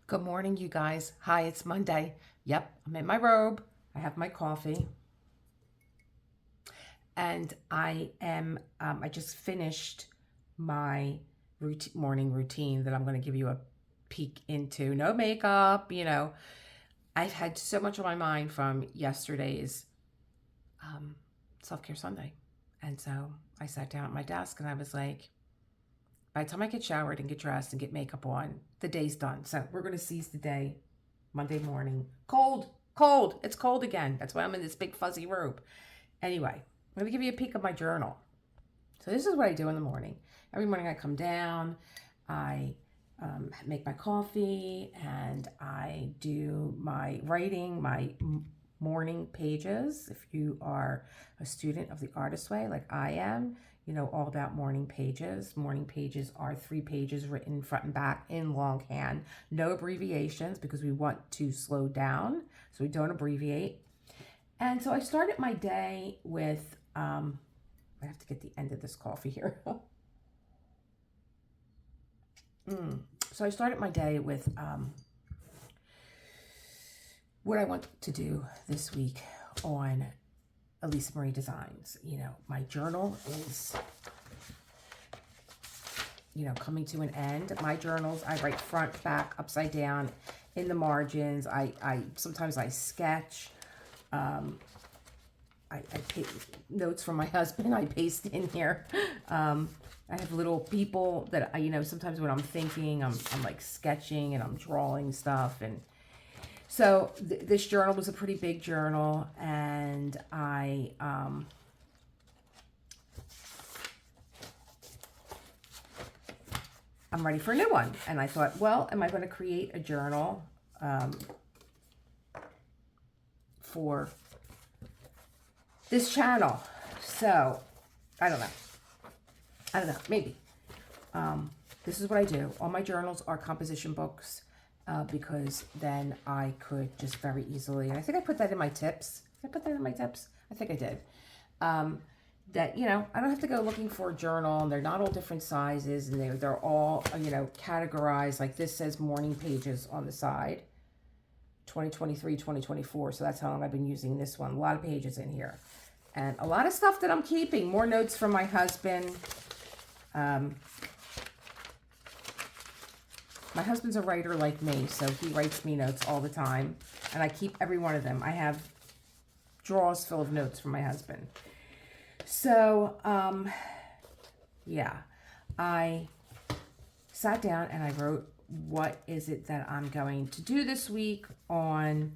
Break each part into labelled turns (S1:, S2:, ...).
S1: Good morning, you guys. Hi, it's Monday. Yep, I'm in my robe. I have my coffee. And I just finished my morning routine that I'm going to give you a peek into. No makeup, I've had so much on my mind from yesterday's um, Self Care Sunday. And so I sat down at my desk and I was like, by the time I get showered and get dressed and get makeup on, the day's done. So we're going to seize the day, Monday morning. Cold, cold. It's cold again. That's why I'm in this big fuzzy robe. Anyway, I'm going to give you a peek of my journal. So this is what I do in the morning. Every morning I come down, I make my coffee, and I do my writing, my morning pages. If you are a student of the Artist Way like I am, you know all about morning pages. Morning pages are 3 pages written front and back in longhand. No abbreviations because we want to slow down, so we don't abbreviate. And so I started my day with, I have to get the end of this coffee here. So I started my day with what I want to do this week on Elisa Marie Designs. My journal is, coming to an end. My journals, I write front, back, upside down, in the margins. Sometimes I sketch. I take notes from my husband. I paste in here. I have little people that sometimes when I'm thinking, I'm like sketching and I'm drawing stuff. And so this journal was a pretty big journal, and I'm ready for a new one. And I thought, well, am I going to create a journal for this channel? So I don't know, maybe. This is what I do. All my journals are composition books because then I could just very easily, and I think I put that in my tips. Did I put that in my tips? I think I did. That, I don't have to go looking for a journal, and they're not all different sizes, and they're all, categorized. Like this says morning pages on the side, 2023, 2024. So that's how long I've been using this one. A lot of pages in here. And a lot of stuff that I'm keeping. More notes from my husband. My husband's a writer like me, so he writes me notes all the time. And I keep every one of them. I have drawers full of notes from my husband. So, yeah. I sat down and I wrote, what is it that I'm going to do this week on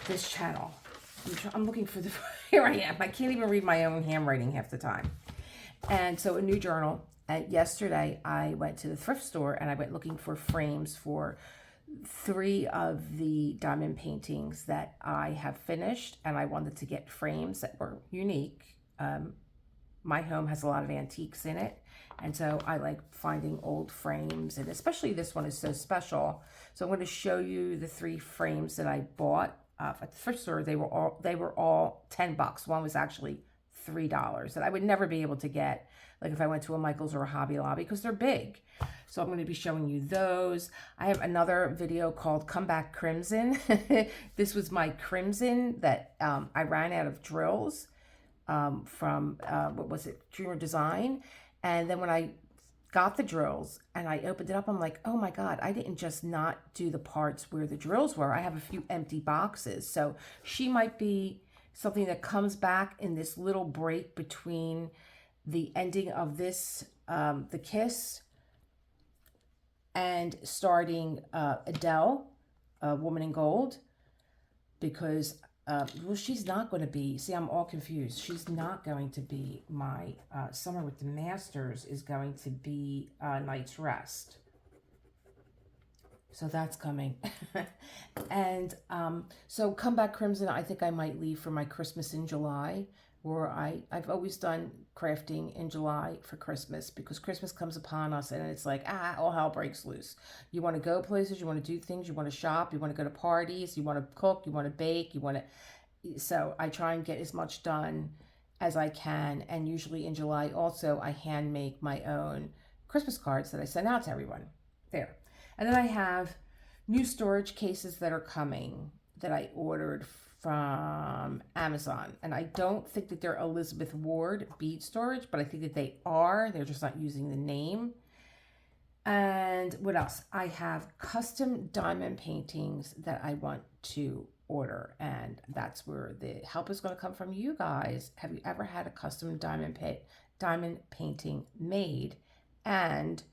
S1: this channel? I'm looking for the, here I am. I can't even read my own handwriting half the time. And so a new journal. Yesterday I went to the thrift store and I went looking for frames for 3 of the diamond paintings that I have finished, and I wanted to get frames that were unique. My home has a lot of antiques in it, and so I like finding old frames, and especially this one is so special. So I'm going to show you the 3 frames that I bought at the thrift store. They were all $10. One was actually $3 that I would never be able to get, like if I went to a Michael's or a Hobby Lobby, because they're big. So I'm going to be showing you those. I have another video called Come Back Crimson. This was my crimson that I ran out of drills from, what was it, Dreamer Design. And then when I got the drills and I opened it up, I'm like, oh my God, I didn't just not do the parts where the drills were. I have a few empty boxes. So she might be something that comes back in this little break between the ending of this, The Kiss, and starting Adele, Woman in Gold, because, well, she's not going to be, see, I'm all confused. She's not going to be my Summer with the Masters is going to be Night's Rest. So that's coming. And so Come Back Crimson, I think I might leave for my Christmas in July, where I've always done crafting in July for Christmas, because Christmas comes upon us and it's like, all hell breaks loose. You want to go places, you want to do things, you want to shop, you want to go to parties, you want to cook, you want to bake, so I try and get as much done as I can. And usually in July also, I hand make my own Christmas cards that I send out to everyone. there. And then I have new storage cases that are coming that I ordered from Amazon. And I don't think that they're Elizabeth Ward bead storage, but I think that they are. They're just not using the name. And what else? I have custom diamond paintings that I want to order, and that's where the help is going to come from you guys. Have you ever had a custom diamond painting made, and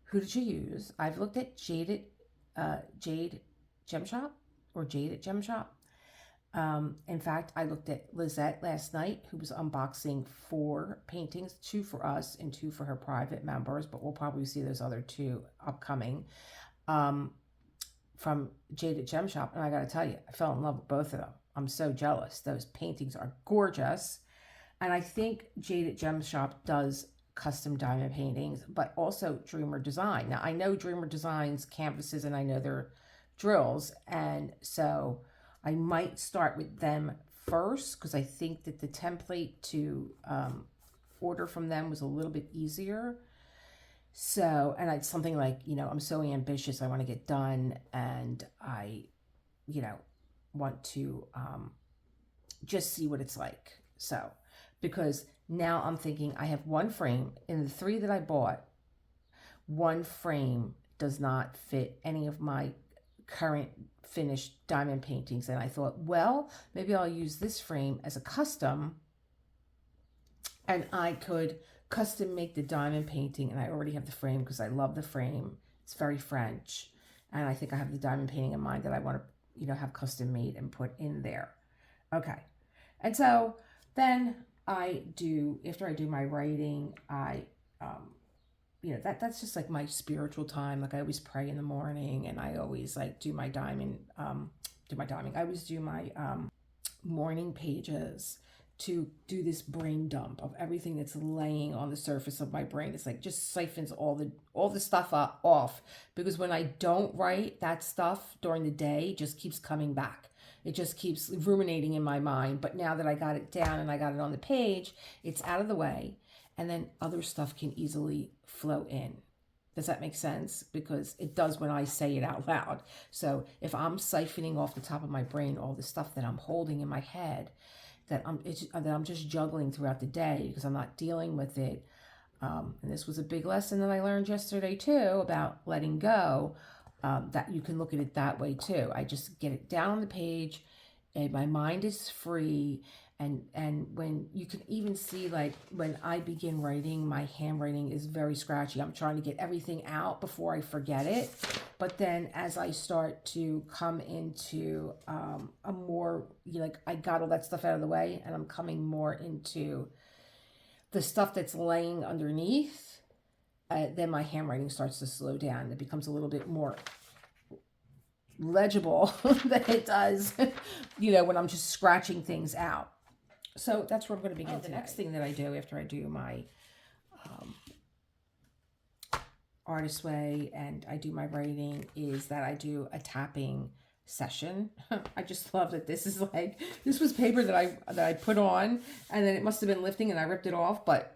S1: who did you use? I've looked at Jade Gem Shop or Jade at Gem Shop. In fact, I looked at Lizette last night, who was unboxing 4 paintings, 2 for us and 2 for her private members, but we'll probably see those other 2 upcoming, from Jade at Gem Shop. And I got to tell you, I fell in love with both of them. I'm so jealous. Those paintings are gorgeous. And I think Jade at Gem Shop does custom diamond paintings, but also Dreamer Design. Now, I know Dreamer Design's canvases and I know their drills. And so I might start with them first because I think that the template to order from them was a little bit easier. So, and it's something like, I'm so ambitious, I want to get done, and I, want to just see what it's like. So, because now I'm thinking I have one frame. In the 3 that I bought, one frame does not fit any of my current finished diamond paintings, and I thought, well, maybe I'll use this frame as a custom, and I could custom make the diamond painting. And I already have the frame because I love the frame. It's very French, and I think I have the diamond painting in mind that I want to have custom made and put in there. Okay. And so then after I do my writing, I that's just like my spiritual time. Like I always pray in the morning, and I always like do my diamond, I always do my morning pages to do this brain dump of everything that's laying on the surface of my brain. It's like just siphons all the stuff off, because when I don't write, that stuff during the day just keeps coming back. It just keeps ruminating in my mind. But now that I got it down and I got it on the page, it's out of the way. And then other stuff can easily flow in. Does that make sense? Because it does when I say it out loud. So if I'm siphoning off the top of my brain all the stuff that I'm holding in my head, that I'm just juggling throughout the day because I'm not dealing with it. And this was a big lesson that I learned yesterday too, about letting go, that you can look at it that way too. I just get it down on the page and my mind is free. And when you can even see, like when I begin writing, my handwriting is very scratchy. I'm trying to get everything out before I forget it. But then as I start to come into a more, I got all that stuff out of the way and I'm coming more into the stuff that's laying underneath, then my handwriting starts to slow down. It becomes a little bit more legible than it does, when I'm just scratching things out. So that's where I'm going to begin. The next thing that I do after I do my artist way and I do my writing is that I do a tapping session. I just love that this was paper that I put on, and then it must have been lifting and I ripped it off, but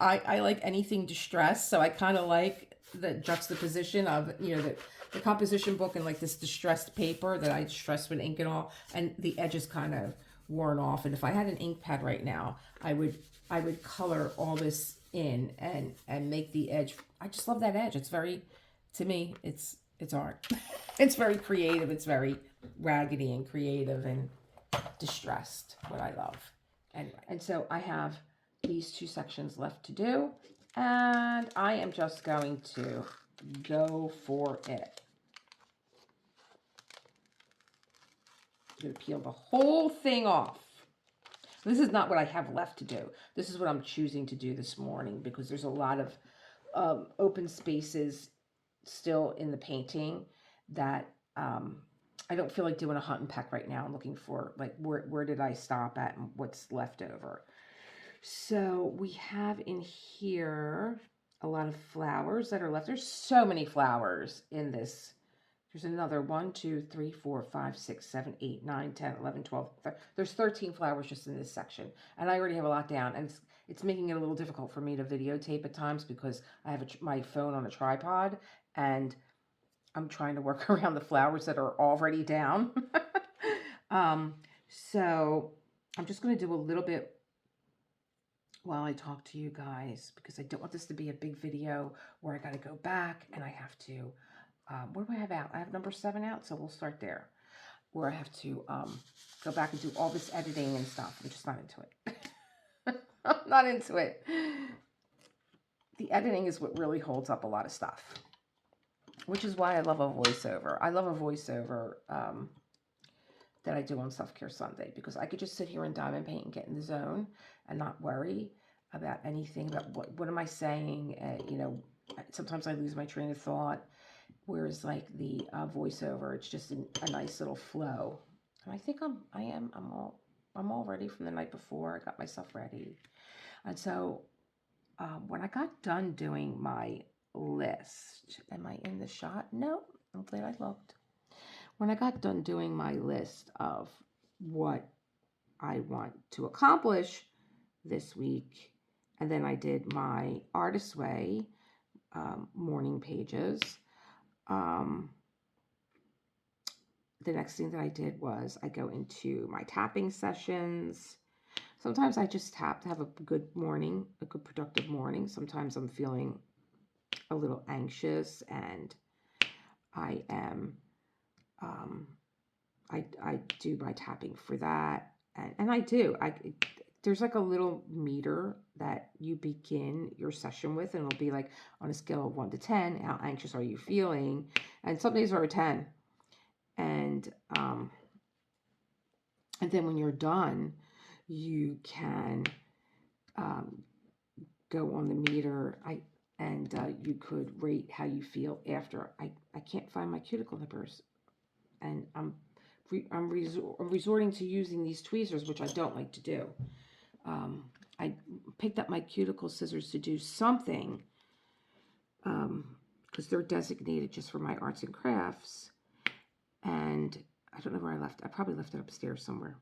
S1: I like anything distressed, so I kind of like the juxtaposition of the composition book and like this distressed paper that I distressed with ink and all, and the edges kind of worn off. And if I had an ink pad right now, I would color all this in and make the edge. I just love that edge. It's very, to me, it's art. It's very creative. It's very raggedy and creative and distressed, what I love. Anyway, and so I have these 2 sections left to do, and I am just going to go for it. I'm going to peel the whole thing off. This is not what I have left to do. This is what I'm choosing to do this morning because there's a lot of open spaces still in the painting that I don't feel like doing a hunt and peck right now. I'm looking for like where did I stop at and what's left over. So we have in here a lot of flowers that are left. There's so many flowers in this. There's another 1, 2, 3, 4, 5, 6, 7, 8, 9, 10, 11, 12. There's 13 flowers just in this section. And I already have a lot down. And it's making it a little difficult for me to videotape at times because I have my phone on a tripod. And I'm trying to work around the flowers that are already down. um, so I'm just going to do a little bit while I talk to you guys, because I don't want this to be a big video where I got to go back and I have to, what do I have out? I have number 7 out, so we'll start there, where I have to go back and do all this editing and stuff. I'm just not into it. I'm not into it. The editing is what really holds up a lot of stuff, which is why I love a voiceover. I love a voiceover that I do on Self-Care Sunday, because I could just sit here and diamond paint and get in the zone and not worry about anything, about what am I saying. You know, sometimes I lose my train of thought, whereas like the voiceover, it's just a nice little flow. And I think I'm all ready from the night before. I got myself ready. And so when I got done doing my list, am I in the shot? No, I'm glad I looked. When I got done doing my list of what I want to accomplish this week, and then I did my Artist Way morning pages, the next thing that I did was I go into my tapping sessions. Sometimes I just tap to have a good morning, a good productive morning. Sometimes I'm feeling a little anxious, and I am I do my tapping for that, and there's like a little meter that you begin your session with, and it'll be like on a scale of 1 to 10, how anxious are you feeling? And some days are a 10, and then when you're done, you can go on the meter. You could rate how you feel after. I can't find my cuticle nippers, and I'm resorting to using these tweezers, which I don't like to do. I picked up my cuticle scissors to do something, because they're designated just for my arts and crafts, and I don't know where I left. I probably left it upstairs somewhere.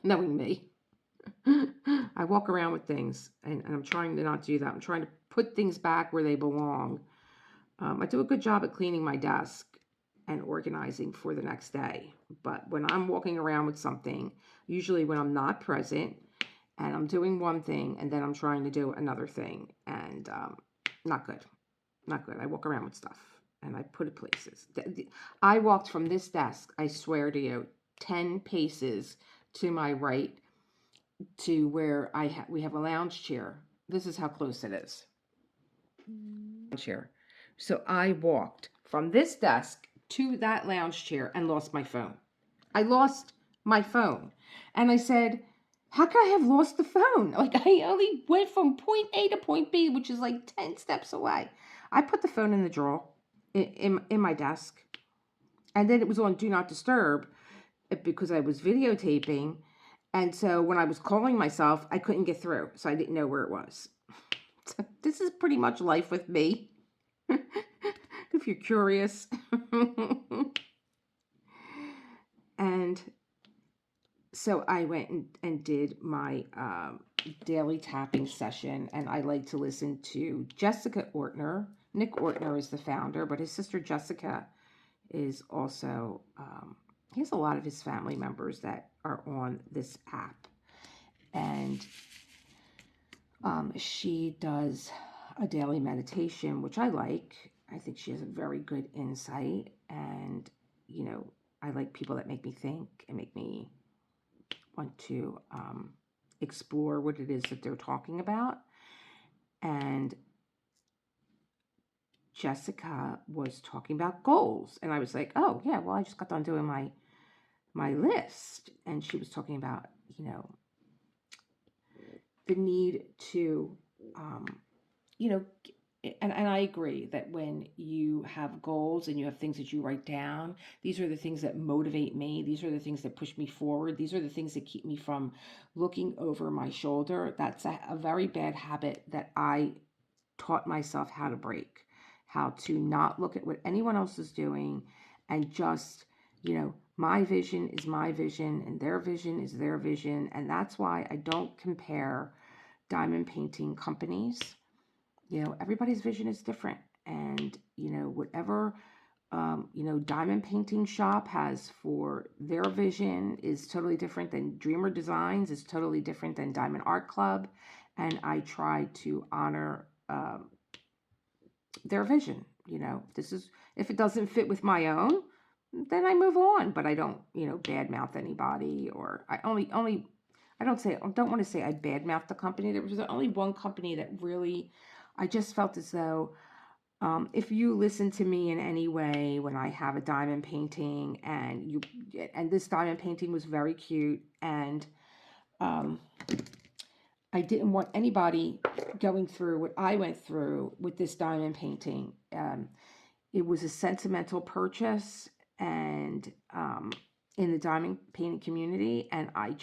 S1: Knowing me. I walk around with things, and I'm trying to not do that. I'm trying to put things back where they belong. I do a good job at cleaning my desk and organizing for the next day. But when I'm walking around with something, usually when I'm not present and I'm doing one thing and then I'm trying to do another thing, and not good. Not good. I walk around with stuff and I put it places. I walked from this desk, I swear to you, 10 paces to my right to where we have a lounge chair. This is how close it is. Chair. So I walked from this desk to that lounge chair and lost my phone. I lost my phone. And I said, how could I have lost the phone? Like, I only went from point A to point B, which is like 10 steps away. I put the phone in the drawer in my desk. And then it was on Do Not Disturb because I was videotaping. And so when I was calling myself, I couldn't get through. So I didn't know where it was. So this is pretty much life with me. If you're curious. And so I went and did my daily tapping session. And I like to listen to Jessica Ortner. Nick Ortner is the founder, but his sister Jessica is also... he has a lot of his family members that are on this app, and she does a daily meditation, which I like. I think she has a very good insight, and you know, I like people that make me think and make me want to explore what it is that they're talking about. And Jessica was talking about goals, and I was like, oh yeah, well, I just got done doing my list, and she was talking about, you know, the need to, you know, and I agree that when you have goals and you have things that you write down, these are the things that motivate me. These are the things that push me forward. These are the things that keep me from looking over my shoulder. That's a very bad habit that I taught myself how to break, how to not look at what anyone else is doing and just, you know, my vision is my vision and their vision is their vision. And that's why I don't compare diamond painting companies. You know, everybody's vision is different. And, you know, whatever Diamond Painting Shop has for their vision is totally different than Dreamer Designs, is totally different than Diamond Art Club. And I try to honor their vision. This is, if it doesn't fit with my own, then I move on, but I don't, badmouth anybody, or I don't want to say I badmouth the company. There was only one company that really, I just felt as though, if you listen to me in any way when I have a diamond painting, and this diamond painting was very cute, and um, I didn't want anybody going through what I went through with this diamond painting. It was a sentimental purchase, and in the diamond painting community, and I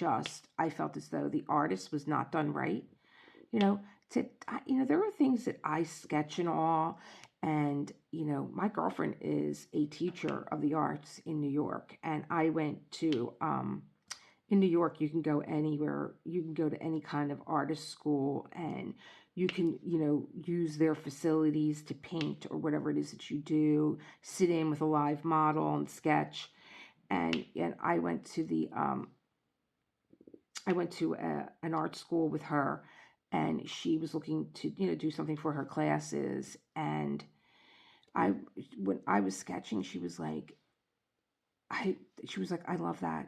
S1: felt as though the artist was not done right. You know, there are things that I sketch and all, and my girlfriend is a teacher of the arts in New York, and I went to in New York, you can go anywhere. You can go to any kind of artist school, and you can, use their facilities to paint or whatever it is that you do, sit in with a live model and sketch. And I went to an art school with her, and she was looking to, do something for her classes. And when I was sketching, she was like, I love that.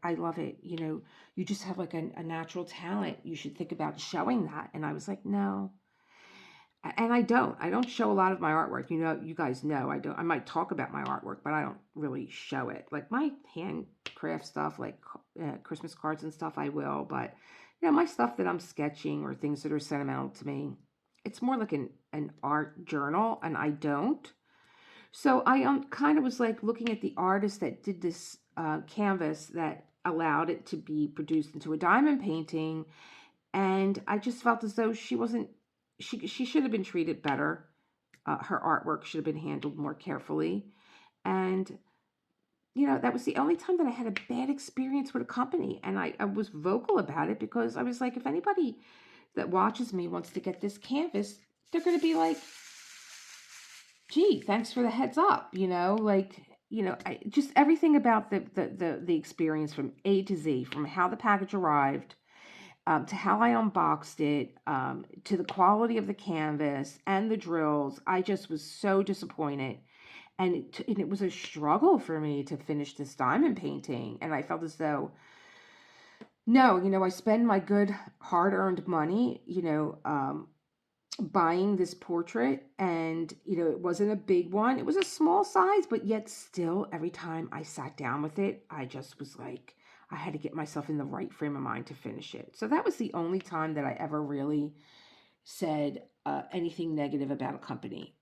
S1: I love it. You just have like a natural talent. You should think about showing that. And I was like, no. And I don't show a lot of my artwork. You guys know, I don't. I might talk about my artwork, but I don't really show it. Like my handcraft stuff, like Christmas cards and stuff, I will. But, my stuff that I'm sketching or things that are sentimental to me, it's more like an art journal, and I don't. So I kind of was like looking at the artist that did this canvas that allowed it to be produced into a diamond painting, and I just felt as though she wasn't. She should have been treated better. Her artwork should have been handled more carefully, and that was the only time that I had a bad experience with a company, and I was vocal about it because I was like, if anybody that watches me wants to get this canvas, they're going to be like, gee, thanks for the heads up, just everything about the experience from A to Z, from how the package arrived, to how I unboxed it, to the quality of the canvas and the drills. I just was so disappointed. And it was a struggle for me to finish this diamond painting. And I felt as though, no, I spend my good hard-earned money, buying this portrait, and it wasn't a big one, it was a small size, but yet still every time I sat down with it, I just was like, I had to get myself in the right frame of mind to finish it. So that was the only time that I ever really said anything negative about a company.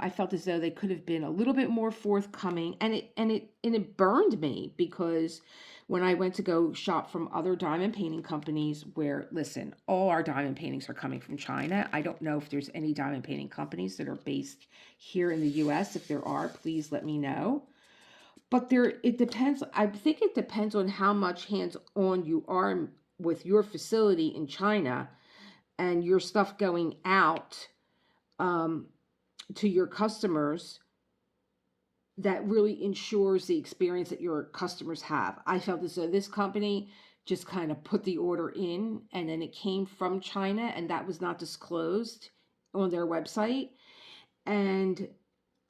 S1: I felt as though they could have been a little bit more forthcoming, and it burned me, because when I went to go shop from other diamond painting companies, where, listen, all our diamond paintings are coming from China. I don't know if there's any diamond painting companies that are based here in the US. If there are, please let me know. But it depends. I think it depends on how much hands-on you are with your facility in China, and your stuff going out to your customers, that really ensures the experience that your customers have. I felt as though this company just kind of put the order in, and then it came from China, and that was not disclosed on their website. And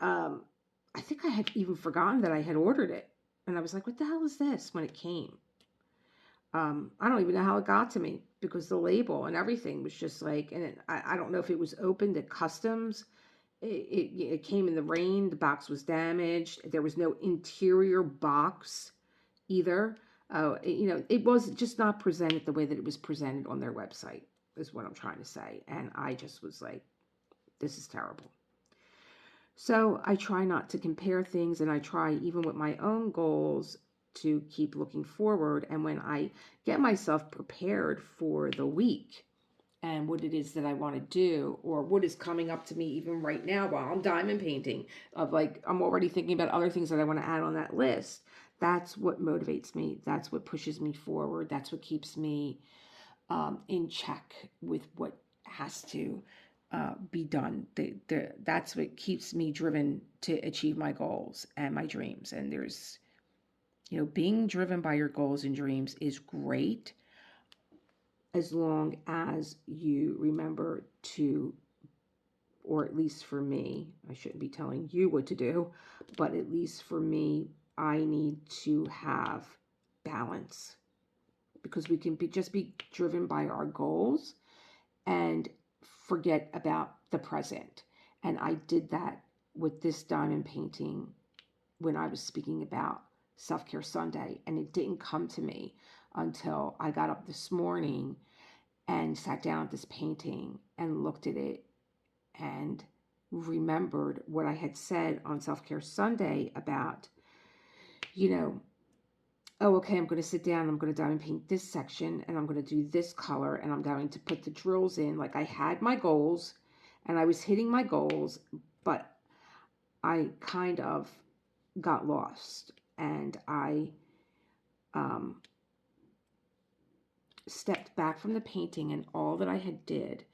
S1: I think I had even forgotten that I had ordered it. And I was like, what the hell is this, when it came? I don't even know how it got to me, because the label and everything was just like, and I don't know if it was opened at customs. It came in the rain. The box was damaged. There was no interior box either. It was just not presented the way that it was presented on their website, is what I'm trying to say. And I just was like, this is terrible. So I try not to compare things, and I try, even with my own goals, to keep looking forward. And when I get myself prepared for the week and what it is that I want to do, or what is coming up to me even right now while I'm diamond painting, of like, I'm already thinking about other things that I want to add on that list. That's what motivates me. That's what pushes me forward. That's what keeps me in check with what has to be done. That's what keeps me driven to achieve my goals and my dreams. And there's, being driven by your goals and dreams is great as long as you remember to, or at least for me, I shouldn't be telling you what to do, but at least for me, I need to have balance, because we can just be driven by our goals and forget about the present. And I did that with this diamond painting when I was speaking about Self-Care Sunday, and it didn't come to me until I got up this morning and sat down at this painting and looked at it and remembered what I had said on Self-Care Sunday about, oh, okay, I'm going to sit down, I'm going to diamond paint this section, and I'm going to do this color, and I'm going to put the drills in. Like, I had my goals, and I was hitting my goals, but I kind of got lost, and I stepped back from the painting and all that I did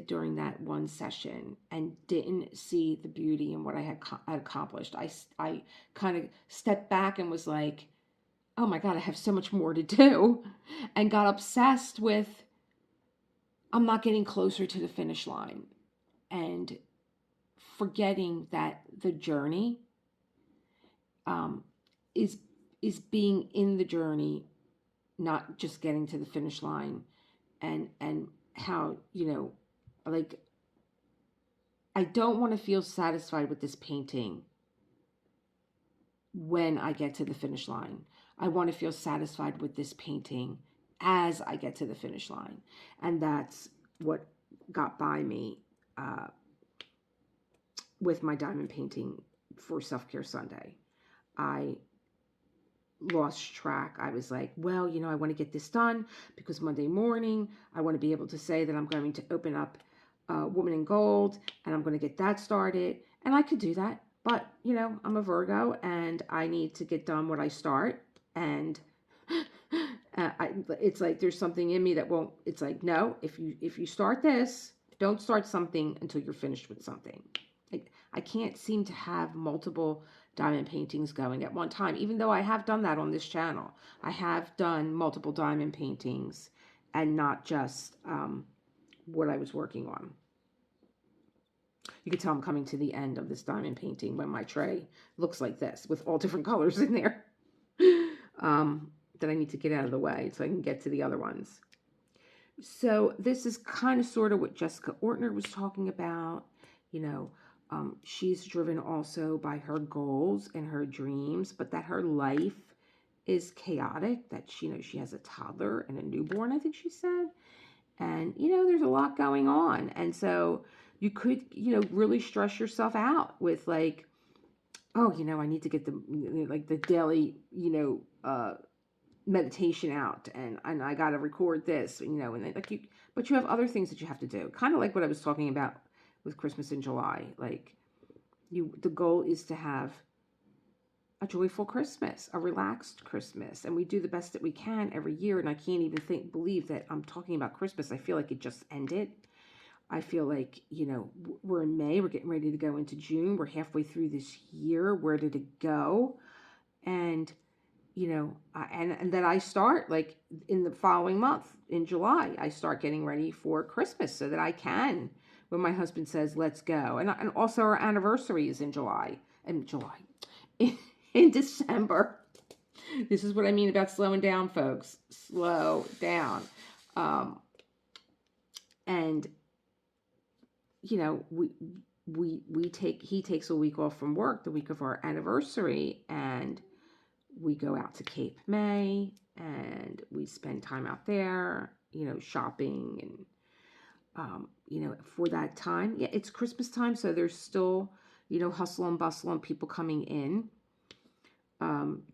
S1: during that one session, and didn't see the beauty in what I had accomplished. I kind of stepped back and was like, oh my God, I have so much more to do, and got obsessed with, I'm not getting closer to the finish line, and forgetting that the journey is being in the journey, not just getting to the finish line. And how, like, I don't want to feel satisfied with this painting when I get to the finish line. I want to feel satisfied with this painting as I get to the finish line. And that's what got by me with my diamond painting for Self-Care Sunday. I lost track. I was like, well, I want to get this done because Monday morning I want to be able to say that I'm going to open up Woman in Gold, and I'm going to get that started. And I could do that, but I'm a Virgo, and I need to get done what I start. And it's like there's something in me that won't. It's like, no, if you start this, don't start something until you're finished with something. I can't seem to have multiple diamond paintings going at one time, even though I have done that on this channel. I have done multiple diamond paintings and not just what I was working on. You can tell I'm coming to the end of this diamond painting when my tray looks like this with all different colors in there that I need to get out of the way so I can get to the other ones. So this is kind of sort of what Jessica Ortner was talking about. She's driven also by her goals and her dreams, but that her life is chaotic, that she has a toddler and a newborn, I think she said. And, there's a lot going on. And so you could, really stress yourself out with like, oh, I need to get the daily, meditation out, and I got to record this, and then but you have other things that you have to do. Kind of like what I was talking about with Christmas in July. Like, the goal is to have a joyful Christmas, a relaxed Christmas, and we do the best that we can every year. And I can't even believe that I'm talking about Christmas. I feel like it just ended. I feel like, we're in May, we're getting ready to go into June, we're halfway through this year. Where did it go? And and then I start, like, in the following month, in July, I start getting ready for Christmas so that I can, when my husband says, let's go. And also our anniversary is in July. In December. This is what I mean about slowing down, folks. Slow down. And, he takes a week off from work, the week of our anniversary, and we go out to Cape May, and we spend time out there, shopping, and, for that time. Yeah, it's Christmas time, so there's still, hustle and bustle and people coming in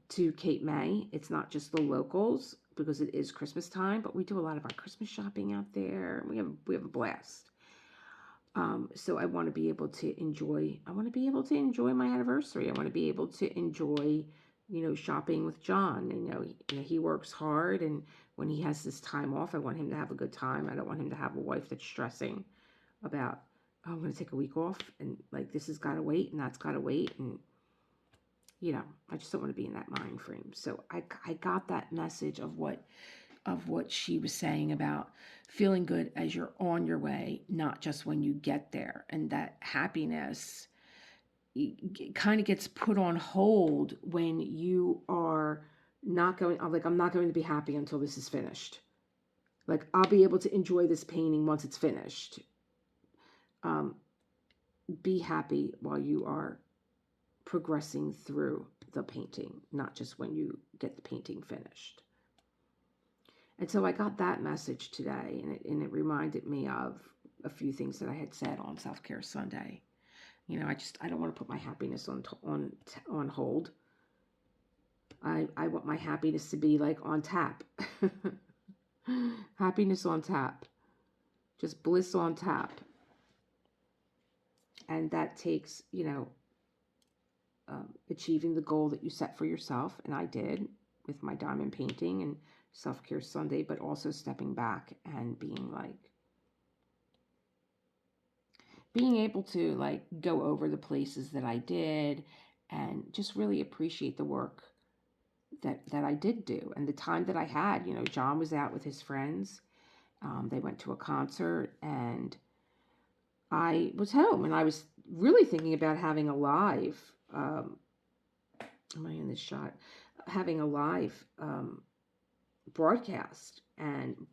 S1: to Cape May. It's not just the locals, because it is Christmas time, but we do a lot of our Christmas shopping out there. We have a blast. So I want to be able to enjoy my anniversary. I want to be able to enjoy, shopping with John. And, he works hard, and when he has this time off, I want him to have a good time. I don't want him to have a wife that's stressing about, oh, I'm going to take a week off, and like this has got to wait, and that's got to wait, and I just don't want to be in that mind frame. So I got that message of what she was saying about feeling good as you're on your way, not just when you get there, and that happiness kind of gets put on hold when you are not going. I'm not going to be happy until this is finished. Like, I'll be able to enjoy this painting once it's finished. Be happy while you are progressing through the painting, not just when you get the painting finished. And so I got that message today, and it reminded me of a few things that I had said on Self-Care Sunday. I don't want to put my happiness on hold. I want my happiness to be like on tap. Happiness on tap. Just bliss on tap. And that takes, achieving the goal that you set for yourself. And I did with my diamond painting and Self-Care Sunday, but also stepping back and being able to go over the places that I did and just really appreciate the work that I did do and the time that I had. John was out with his friends. They went to a concert, and I was home, and I was really thinking about having a live, am I in this shot? Having a live broadcast.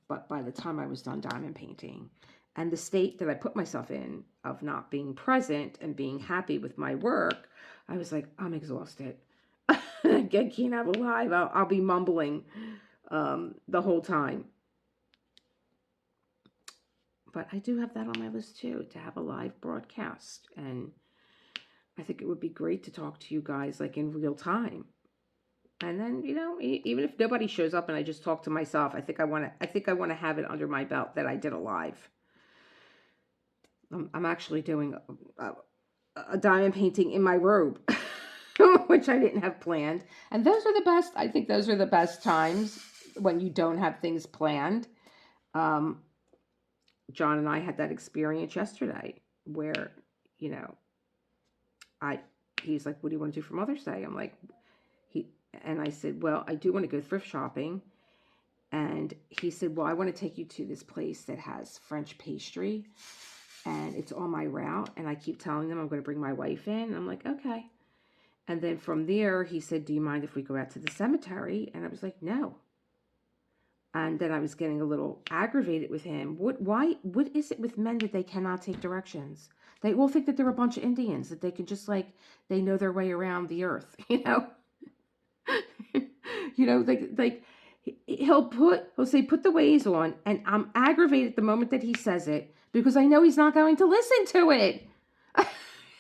S1: But by the time I was done diamond painting, and the state that I put myself in of not being present and being happy with my work, I was like, I'm exhausted. I can't have a live. I'll be mumbling the whole time. But I do have that on my list too, to have a live broadcast. And I think it would be great to talk to you guys in real time. And then, even if nobody shows up and I just talk to myself, I think I want to have it under my belt that I did a live. I'm actually doing a diamond painting in my robe, which I didn't have planned. And those are the best. I think those are the best times when you don't have things planned. John and I had that experience yesterday where, he's like, what do you want to do for Mother's Day? I'm like, and I said, well, I do want to go thrift shopping. And he said, well, I want to take you to this place that has French pastry, and it's on my route. And I keep telling them I'm going to bring my wife in. And I'm like, okay. And then from there, he said, do you mind if we go out to the cemetery? And I was like, no. And then I was getting a little aggravated with him. What is it with men that they cannot take directions? They all think that they're a bunch of Indians, that they can just they know their way around the earth, he'll say, put the Waze on, and I'm aggravated the moment that he says it because I know he's not going to listen to it. And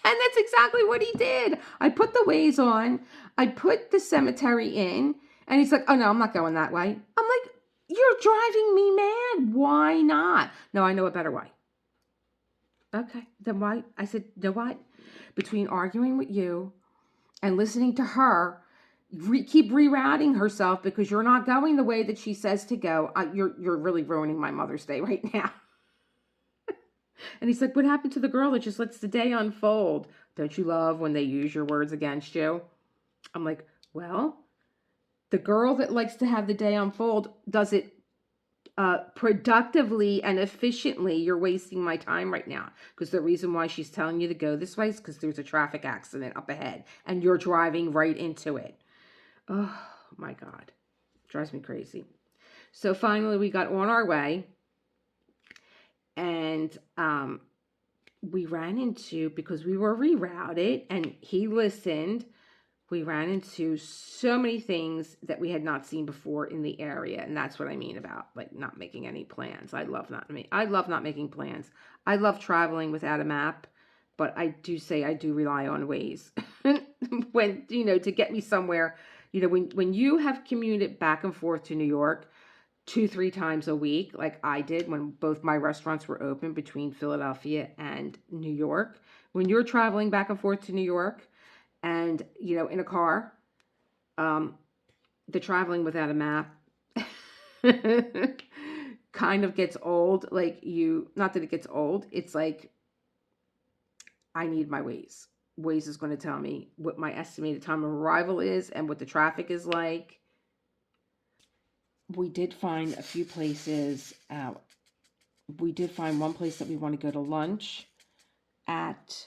S1: that's exactly what he did. I put the Waze on, I put the cemetery in, and he's like, oh no, I'm not going that way. I'm like, you're driving me mad. Why not? No, I know a better way. Okay, then why? I said, you know what? Between arguing with you and listening to her, keep rerouting herself because you're not going the way that she says to go. You're really ruining my Mother's Day right now. And he's like, what happened to the girl that just lets the day unfold? Don't you love when they use your words against you? I'm like, well, the girl that likes to have the day unfold does it productively and efficiently. You're wasting my time right now because the reason why she's telling you to go this way is because there's a traffic accident up ahead and you're driving right into it. Oh my God, drives me crazy. So finally we got on our way, and we ran into, because we were rerouted and he listened, we ran into so many things that we had not seen before in the area. And that's what I mean about not making any plans. I love not making plans. I love traveling without a map, but I do say I do rely on Waze when, to get me somewhere. When you have commuted back and forth to New York 2-3 times a week, like I did when both my restaurants were open between Philadelphia and New York, when you're traveling back and forth to New York, and, in a car, the traveling without a map kind of gets old. Like not that it gets old. It's like I need my Waze. Waze is going to tell me what my estimated time of arrival is and what the traffic is like. We did find a few places. We did find one place that we want to go to lunch at,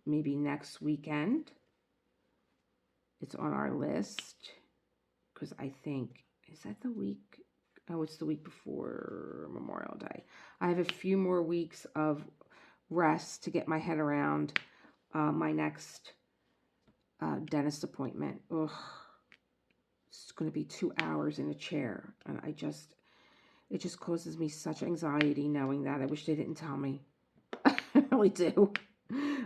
S1: maybe next weekend. It's on our list because I think, is that the week? Oh, it's the week before Memorial Day. I have a few more weeks of rest to get my head around my next dentist appointment. Ugh, it's going to be 2 hours in a chair, and it just causes me such anxiety knowing that. I wish they didn't tell me. I really do.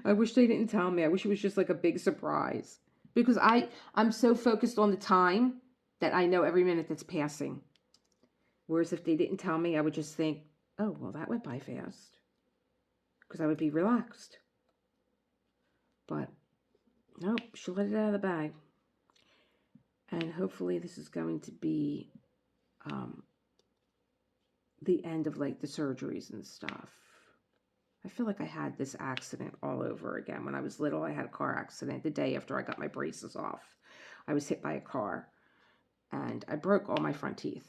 S1: I wish they didn't tell me. I wish it was just like a big surprise, because I'm so focused on the time that I know every minute that's passing. Whereas if they didn't tell me, I would just think, oh, well, that went by fast, because I would be relaxed. But nope, she'll let it out of the bag. And hopefully this is going to be the end of like the surgeries and stuff. I feel like I had this accident all over again. When I was little, I had a car accident the day after I got my braces off. I was hit by a car and I broke all my front teeth.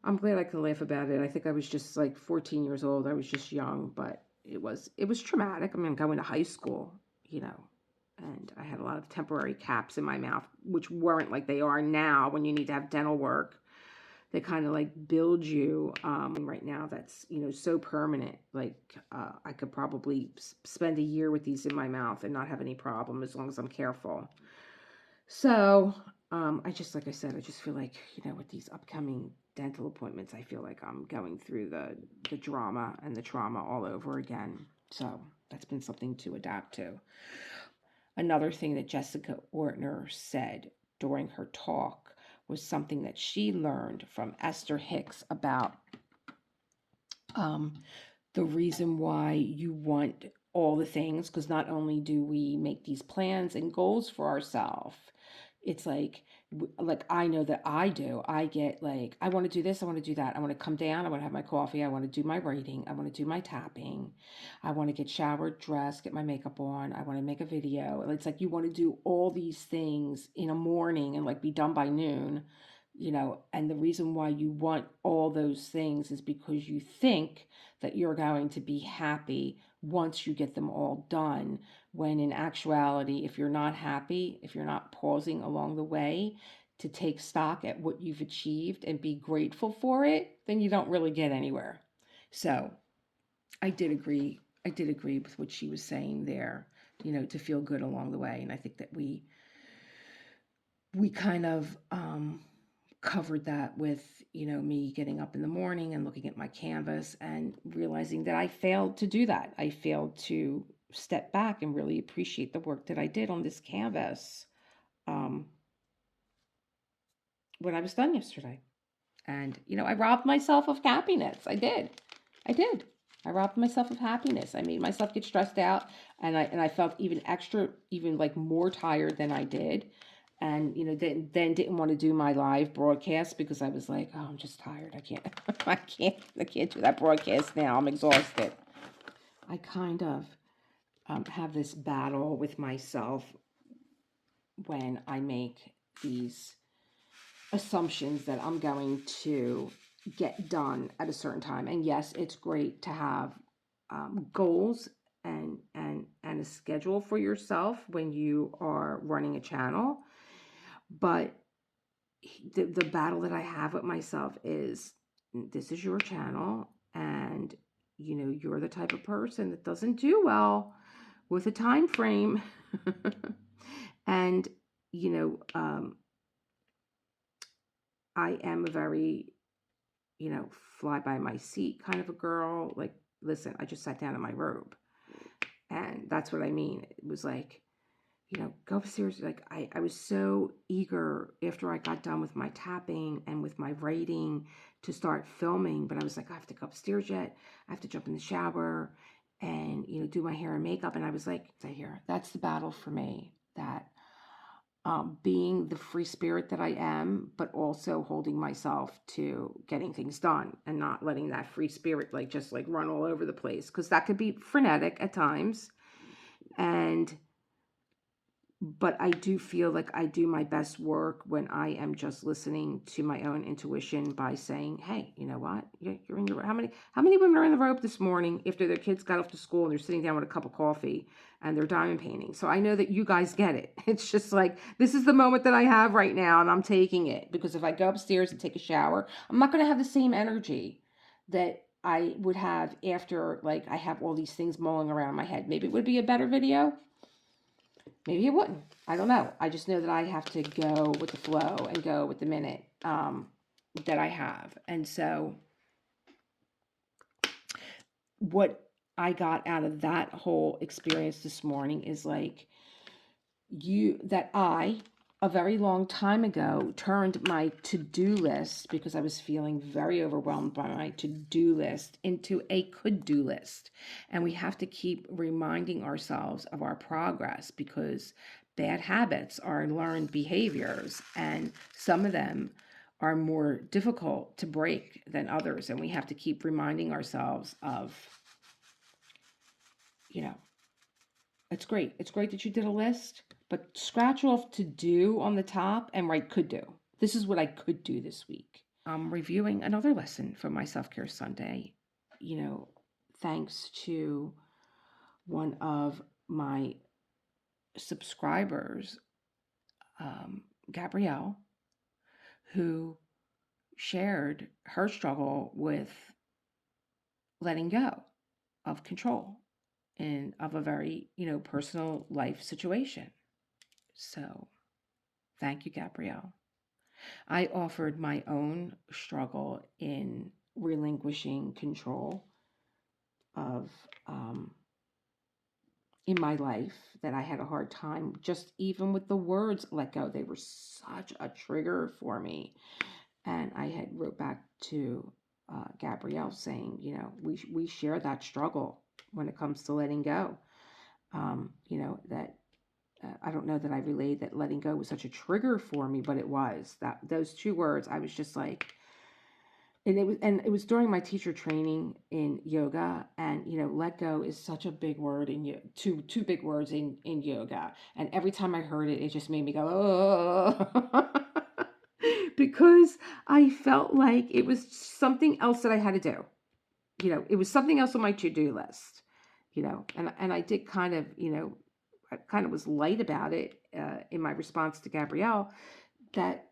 S1: I'm glad I can laugh about it. I think I was just like 14 years old. I was just young, but it was traumatic. I mean, going to high school, and I had a lot of temporary caps in my mouth, which weren't like they are now when you need to have dental work. They kind of like build you. Right now, that's, so permanent. Like I could probably spend a year with these in my mouth and not have any problem as long as I'm careful. So like I said, I just feel like, with these upcoming dental appointments, I feel like I'm going through the drama and the trauma all over again. So that's been something to adapt to. Another thing that Jessica Ortner said during her talk was something that she learned from Esther Hicks about the reason why you want all the things, because not only do we make these plans and goals for ourselves, it's like I know that I do. I get like, I want to do this, I want to do that. I want to come down, I want to have my coffee, I want to do my writing, I want to do my tapping, I want to get showered, dressed, get my makeup on, I want to make a video. It's like you want to do all these things in a morning and like be done by noon, and the reason why you want all those things is because you think that you're going to be happy once you get them all done, when in actuality, if you're not happy, if you're not pausing along the way to take stock at what you've achieved and be grateful for it, then you don't really get anywhere. So I did agree with what she was saying there, to feel good along the way. And I think that we kind of covered that with, me getting up in the morning and looking at my canvas and realizing that I failed to do that. I failed to step back and really appreciate the work that I did on this canvas when I was done yesterday. And, I robbed myself of happiness. I did. I robbed myself of happiness. I made myself get stressed out, and I felt even like more tired than I did. And, then didn't want to do my live broadcast because I was like, oh, I'm just tired. I can't do that broadcast now. I'm exhausted. I kind of have this battle with myself when I make these assumptions that I'm going to get done at a certain time. And yes, it's great to have goals and a schedule for yourself when you are running a channel. But the battle that I have with myself is, this is your channel, and you're the type of person that doesn't do well with a time frame. And I am a very fly by my seat kind of a girl. Like, listen, I just sat down in my robe, and that's what I mean. It was like, go upstairs. Like I was so eager after I got done with my tapping and with my writing to start filming, but I was like, I have to go upstairs yet. I have to jump in the shower and, do my hair and makeup. And I was like, that's the battle for me, that being the free spirit that I am, but also holding myself to getting things done and not letting that free spirit like just like run all over the place, because that could be frenetic at times. And but I do feel like I do my best work when I am just listening to my own intuition by saying, "Hey, you know what? You're in your how many women are in the robe this morning after their kids got off to school and they're sitting down with a cup of coffee and they're diamond painting?" So I know that you guys get it. It's just like this is the moment that I have right now, and I'm taking it, because if I go upstairs and take a shower, I'm not going to have the same energy that I would have after like I have all these things mulling around in my head. Maybe it would be a better video. Maybe it wouldn't. I don't know. I just know that I have to go with the flow and go with the minute that I have. And so what I got out of that whole experience this morning is like I, a very long time ago, turned my to-do list, because I was feeling very overwhelmed by my to-do list, into a could-do list. And we have to keep reminding ourselves of our progress, because bad habits are learned behaviors, and some of them are more difficult to break than others. And we have to keep reminding ourselves of, you know, it's great. It's great that you did a list, but scratch off to do on the top and write could do. This is what I could do this week. I'm reviewing another lesson from my Self-Care Sunday, thanks to one of my subscribers, Gabrielle, who shared her struggle with letting go of control and of a very, personal life situation. So thank you, Gabrielle. I offered my own struggle in relinquishing control of in my life, that I had a hard time just even with the words let go. They were such a trigger for me. And I had wrote back to Gabrielle saying, we share that struggle when it comes to letting go. That I don't know that I relayed that letting go was such a trigger for me, but it was that those two words. I was just like, and it was during my teacher training in yoga, and let go is such a big word in two big words in yoga, and every time I heard it, it just made me go, oh. Because I felt like it was something else that I had to do. It was something else on my to-do list. And I did kind of, I kind of was light about it in my response to Gabrielle, that,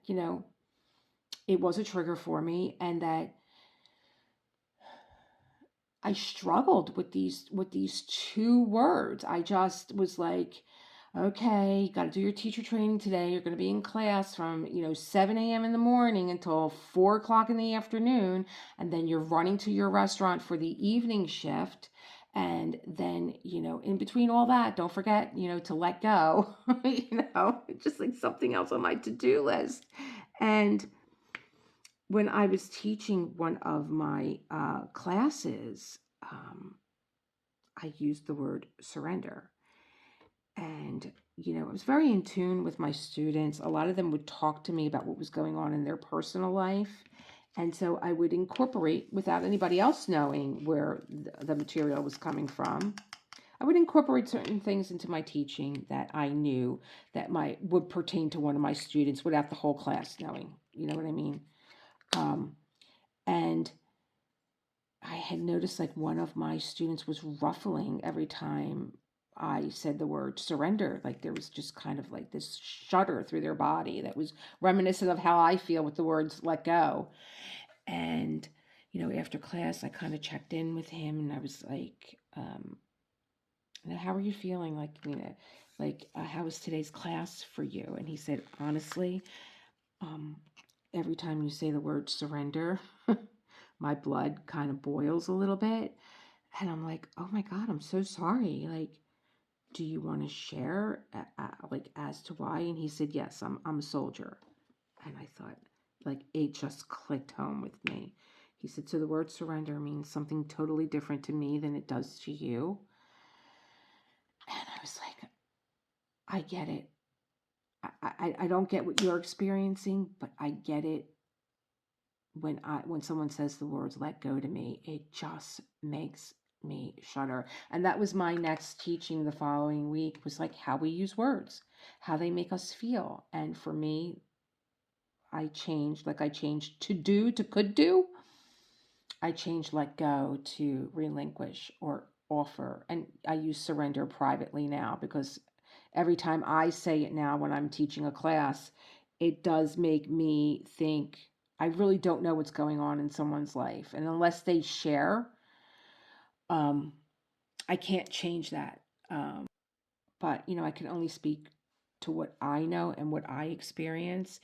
S1: it was a trigger for me, and that I struggled with these two words. I just was like, okay, you got to do your teacher training today. You're going to be in class from, 7 a.m. in the morning until 4 o'clock in the afternoon. And then you're running to your restaurant for the evening shift. And then, in between all that, don't forget, to let go, just like something else on my to-do list. And when I was teaching one of my classes, I used the word surrender. And, I was very in tune with my students. A lot of them would talk to me about what was going on in their personal life. And so I would incorporate, without anybody else knowing where the material was coming from, I would incorporate certain things into my teaching that I knew that would pertain to one of my students without the whole class knowing. You know what I mean? And I had noticed like one of my students was ruffling every time I said the word surrender. Like there was just kind of like this shudder through their body that was reminiscent of how I feel with the words let go. And, after class, I kind of checked in with him, and I was like, how are you feeling? Like, how was today's class for you? And he said, honestly, every time you say the word surrender, my blood kind of boils a little bit. And I'm like, oh my God, I'm so sorry. Like, do you want to share like as to why? And he said, yes, I'm a soldier. And I thought, like, it just clicked home with me. He said, so the word surrender means something totally different to me than it does to you. And I was like, I get it. I don't get what you're experiencing, but I get it when someone says the words let go to me. It just makes me shudder. And that was my next teaching the following week, was like how we use words, how they make us feel. And for me, I changed, like I changed to do to could do. I changed let go to relinquish or offer. And I use surrender privately now, because every time I say it now when I'm teaching a class, it does make me think I really don't know what's going on in someone's life. And unless they share, um, I can't change that. But, I can only speak to what I know and what I experience.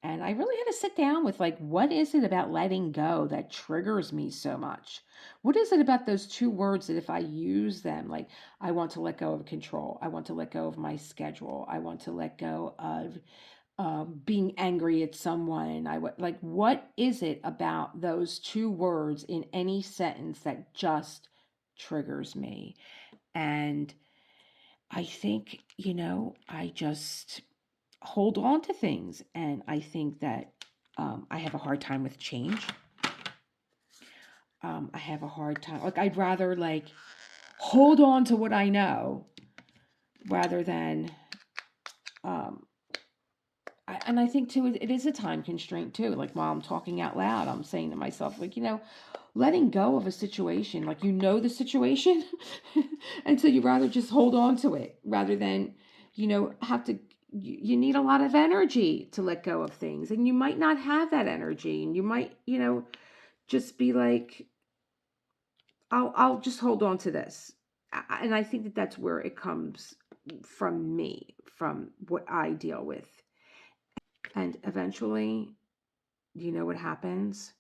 S1: And I really had to sit down with, like, what is it about letting go that triggers me so much? What is it about those two words that if I use them, like, I want to let go of control, I want to let go of my schedule, I want to let go of being angry at someone. Like, what is it about those two words in any sentence that just triggers me? And I think, I just hold on to things. And I think that I have a hard time with change. I have a hard time. Like, I'd rather, like, hold on to what I know rather than, and I think, too, it is a time constraint, too. Like, while I'm talking out loud, I'm saying to myself, like, letting go of a situation, like, the situation, and so you rather just hold on to it rather than, have to, you need a lot of energy to let go of things, and you might not have that energy, and you might, just be like, I'll just hold on to this. And I think that that's where it comes from me, from what I deal with. And eventually, what happens?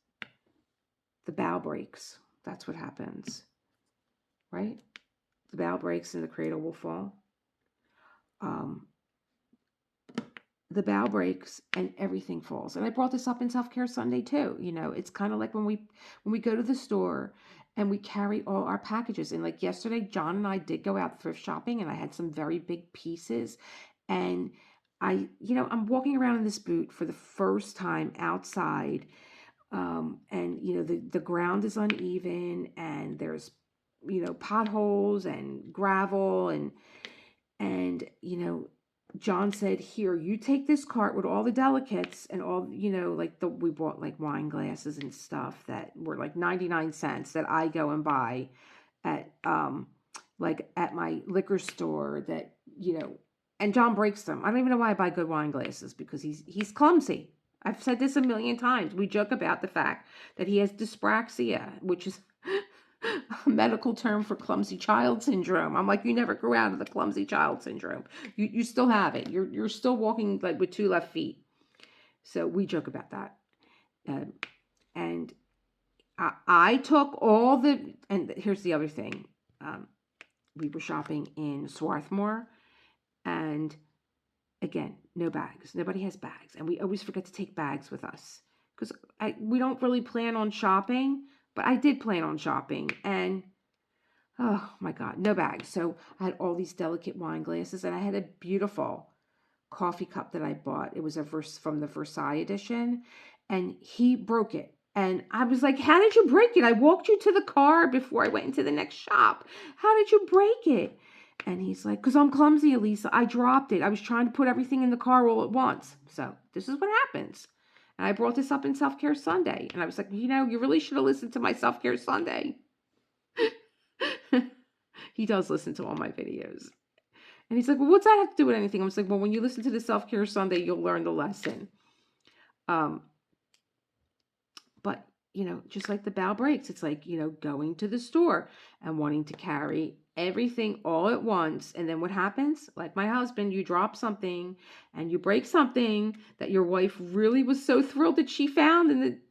S1: The bow breaks. That's what happens, right? The bow breaks and the cradle will fall. Um, the bow breaks and everything falls. And I brought this up in Self-Care Sunday too. It's kind of like when we go to the store and we carry all our packages. And like yesterday, John and I did go out thrift shopping, and I had some very big pieces. And I'm walking around in this boot for the first time outside. And the ground is uneven, and there's potholes and gravel, and John said, here, you take this cart with all the delicates and all, like we bought like wine glasses and stuff that were like 99 cents that I go and buy at like at my liquor store that and John breaks them. I don't even know why I buy good wine glasses, because he's clumsy. I've said this a million times. We joke about the fact that he has dyspraxia, which is a medical term for clumsy child syndrome. I'm like, you never grew out of the clumsy child syndrome. You still have it. You're still walking like with two left feet. So we joke about that. And I took all the, and here's the other thing. We were shopping in Swarthmore, and again, no bags. Nobody has bags. And we always forget to take bags with us, because we don't really plan on shopping, but I did plan on shopping. And oh my God, no bags. So I had all these delicate wine glasses, and I had a beautiful coffee cup that I bought. It was from the Versailles edition, and he broke it. And I was like, how did you break it? I walked you to the car before I went into the next shop. How did you break it? And he's like, because I'm clumsy, Elisa. I dropped it. I was trying to put everything in the car all at once. So this is what happens. And I brought this up in Self-Care Sunday. And I was like, you really should have listened to my Self-Care Sunday. He does listen to all my videos. And he's like, well, what's that have to do with anything? I was like, well, when you listen to the Self-Care Sunday, you'll learn the lesson. But, just like the bow breaks, it's like, going to the store and wanting to carry everything all at once. And then what happens? Like my husband, you drop something and you break something that your wife really was so thrilled that she found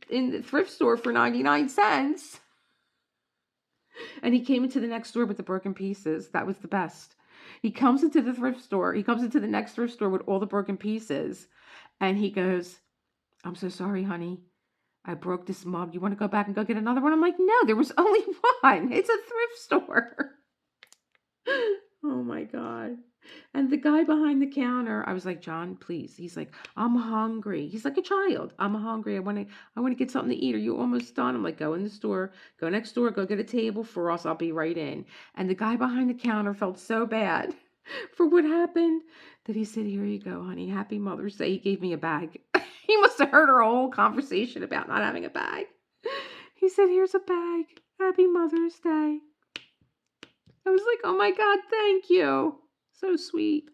S1: in the thrift store for 99 cents. And he came into the next store with the broken pieces. That was the best. He comes into the thrift store. He comes into the next thrift store with all the broken pieces. And he goes, I'm so sorry, honey. I broke this mug. You want to go back and go get another one? I'm like, no, there was only one. It's a thrift store. Oh my God. And the guy behind the counter, I was like, John, please. He's like, I'm hungry. He's like a child. I'm hungry. I want to get something to eat. Are you almost done? I'm like, go in the store, go next door, go get a table for us. I'll be right in. And the guy behind the counter felt so bad for what happened that he said, here you go, honey. Happy Mother's Day. He gave me a bag. He must have heard our whole conversation about not having a bag. He said, here's a bag. Happy Mother's Day. I was like, oh my God, thank you. So sweet.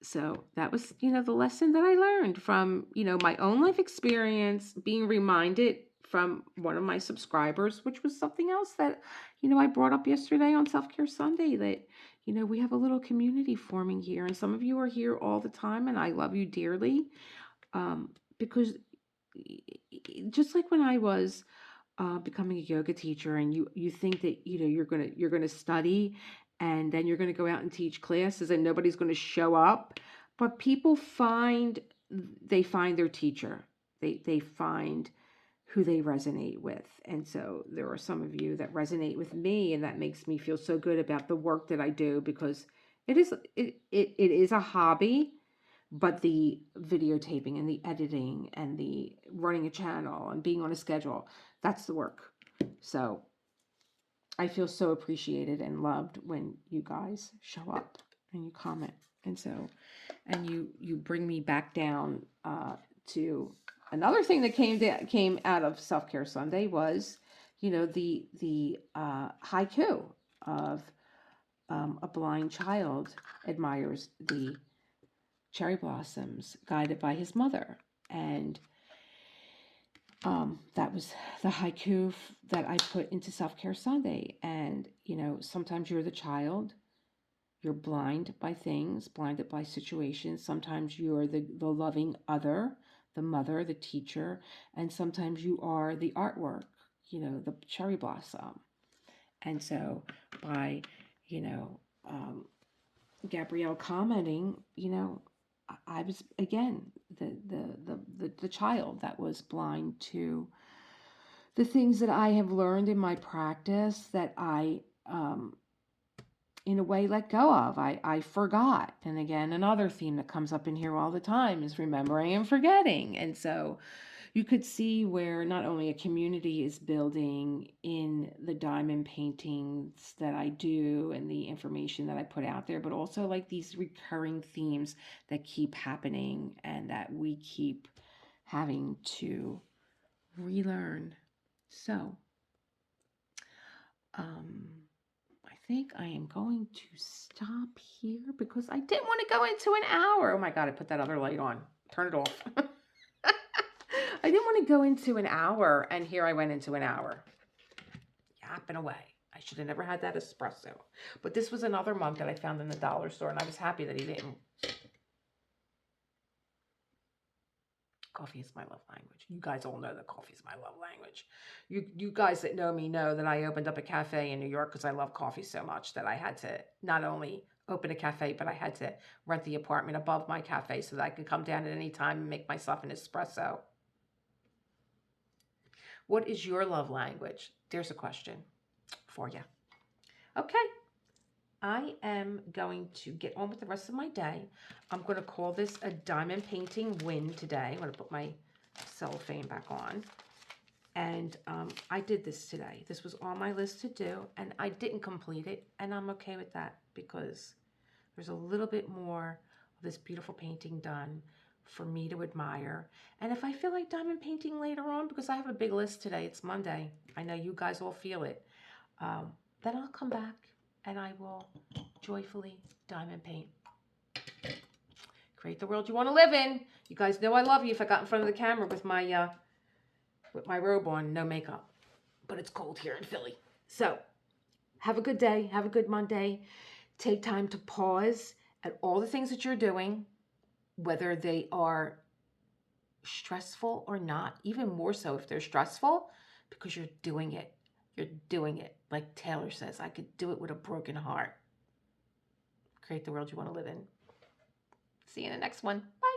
S1: So that was, the lesson that I learned from, my own life experience, being reminded from one of my subscribers, which was something else that, I brought up yesterday on Self-Care Sunday, that, we have a little community forming here. And some of you are here all the time, and I love you dearly. Because just like when I was becoming a yoga teacher, and you think that you're gonna study, and then you're gonna go out and teach classes, and nobody's gonna show up, but people find their teacher. They find who they resonate with, and so there are some of you that resonate with me, and that makes me feel so good about the work that I do, because it is a hobby. But the videotaping and the editing and the running a channel and being on a schedule, that's the work. So I feel so appreciated and loved when you guys show up and you comment. And you bring me back down to another thing that came out of Self-Care Sunday was, the haiku of a blind child admires the cherry blossoms guided by his mother. And that was the haiku that I put into Self-Care Sunday. And, sometimes you're the child, you're blind by things, blinded by situations. Sometimes you're the loving other, the mother, the teacher. And sometimes you are the artwork, the cherry blossom. And so by, Gabrielle commenting, I was again the child that was blind to the things that I have learned in my practice that I in a way let go of. I forgot. And again, another theme that comes up in here all the time is remembering and forgetting. And so you could see where not only a community is building in the diamond paintings that I do and the information that I put out there, but also like these recurring themes that keep happening and that we keep having to relearn. So, I think I am going to stop here because I didn't want to go into an hour. Oh my God, I put that other light on. Turn it off. I didn't want to go into an hour, and here I went into an hour. Yapping away. I should have never had that espresso. But this was another mug that I found in the dollar store, and I was happy that he didn't. Coffee is my love language. You guys all know that coffee is my love language. You guys that know me know that I opened up a cafe in New York because I love coffee so much that I had to not only open a cafe, but I had to rent the apartment above my cafe so that I could come down at any time and make myself an espresso. What is your love language? There's a question for you. Okay. I am going to get on with the rest of my day. I'm going to call this a diamond painting win today. I'm going to put my cellophane back on. And I did this today. This was on my list to do, and I didn't complete it. And I'm okay with that because there's a little bit more of this beautiful painting done for me to admire. And if I feel like diamond painting later on, because I have a big list today, it's Monday. I know you guys all feel it. Then I'll come back and I will joyfully diamond paint. Create the world you want to live in. You guys know I love you if I got in front of the camera with my robe on, no makeup. But it's cold here in Philly. So have a good day. Have a good Monday. Take time to pause at all the things that you're doing, whether they are stressful or not, even more so if they're stressful, because you're doing it. You're doing it. Like Taylor says, I could do it with a broken heart. Create the world you want to live in. See you in the next one. Bye.